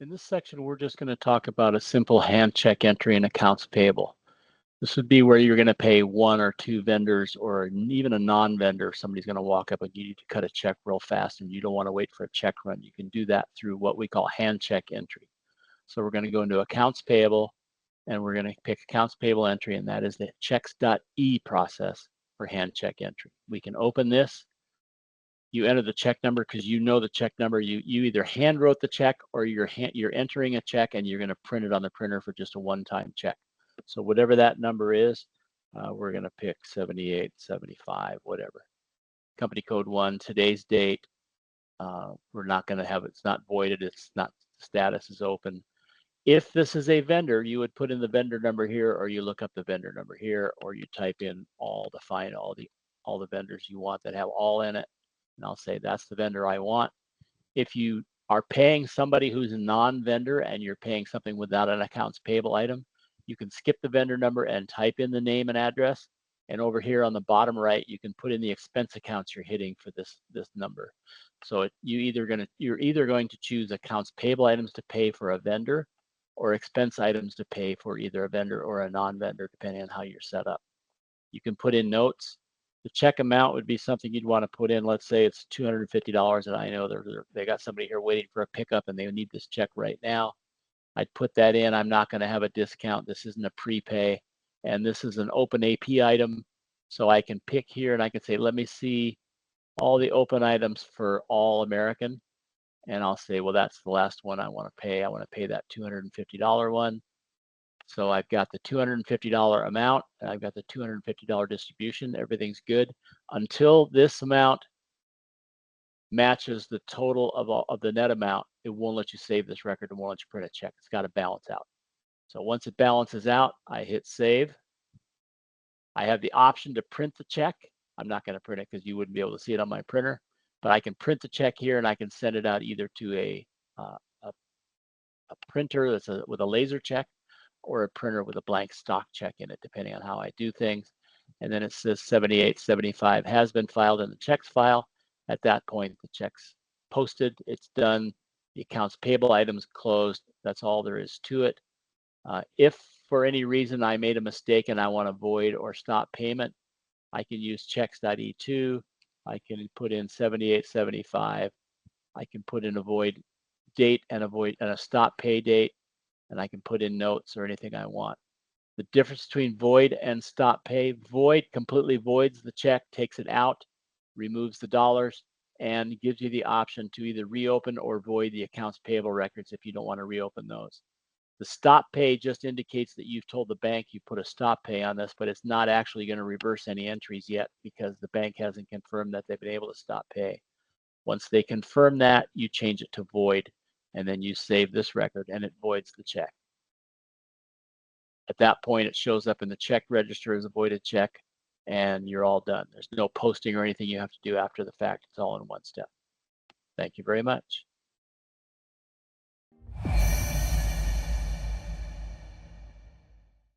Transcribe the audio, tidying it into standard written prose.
In this section, we're just going to talk about a simple hand check entry in accounts payable. This would be where you're going to pay one or two vendors or even a non-vendor. Somebody's going to walk up and you need to cut a check real fast and you don't want to wait for a check run. You can do that through what we call hand check entry. So we're going to go into accounts payable and we're going to pick accounts payable entry, and that is the checks.e process for hand check entry. We can open this. You enter the check number because you know the check number. You either hand wrote the check or you're entering a check and you're going to print it on the printer for just a one-time check. So whatever that number is, we're going to pick 78, 75, whatever. Company code 1, today's date. We're not going to have it's not voided. It's not status is open. If this is a vendor, you would put in the vendor number here, or you look up the vendor number here, or you type in all the vendors you want that have all in it. And I'll say that's the vendor I want. If you are paying somebody who's a non-vendor and you're paying something without an accounts payable item, you can skip the vendor number and type in the name and address. And over here on the bottom right, you can put in the expense accounts you're hitting for this number. So you're either going to choose accounts payable items to pay for a vendor, or expense items to pay for either a vendor or a non-vendor, depending on how you're set up. You can put in notes. The check amount would be something you'd want to put in. Let's say it's $250, and I know they got somebody here waiting for a pickup and they need this check right now. I'd put that in. I'm not going to have a discount. This isn't a prepay, and this is an open AP item. So I can pick here and I can say, let me see all the open items for all American. And I'll say, well, that's the last one I want to pay. I want to pay that $250 one. So I've got the $250 amount, and I've got the $250 distribution. Everything's good until this amount matches the total of the net amount. It won't let you save this record. It won't let you print a check. It's got to balance out. So once it balances out, I hit save. I have the option to print the check. I'm not going to print it because you wouldn't be able to see it on my printer, but I can print the check here and I can send it out either to a printer that's with a laser check, or a printer with a blank stock check in it, depending on how I do things. And then it says 7875 has been filed in the checks file. At that point, the check's posted, it's done, the accounts payable item's closed. That's all there is to it. If for any reason I made a mistake and I want to void or stop payment, I can use checks.e2. I can put in 7875. I can put in a void date and a stop pay date, and I can put in notes or anything I want. The difference between void and stop pay: void completely voids the check, takes it out, removes the dollars, and gives you the option to either reopen or void the accounts payable records if you don't want to reopen those. The stop pay just indicates that you've told the bank you put a stop pay on this, but it's not actually going to reverse any entries yet because the bank hasn't confirmed that they've been able to stop pay. Once they confirm that, you change it to void, and then you save this record and it voids the check. At that point, it shows up in the check register as a voided check, and you're all done. There's no posting or anything you have to do after the fact. It's all in one step. Thank you very much.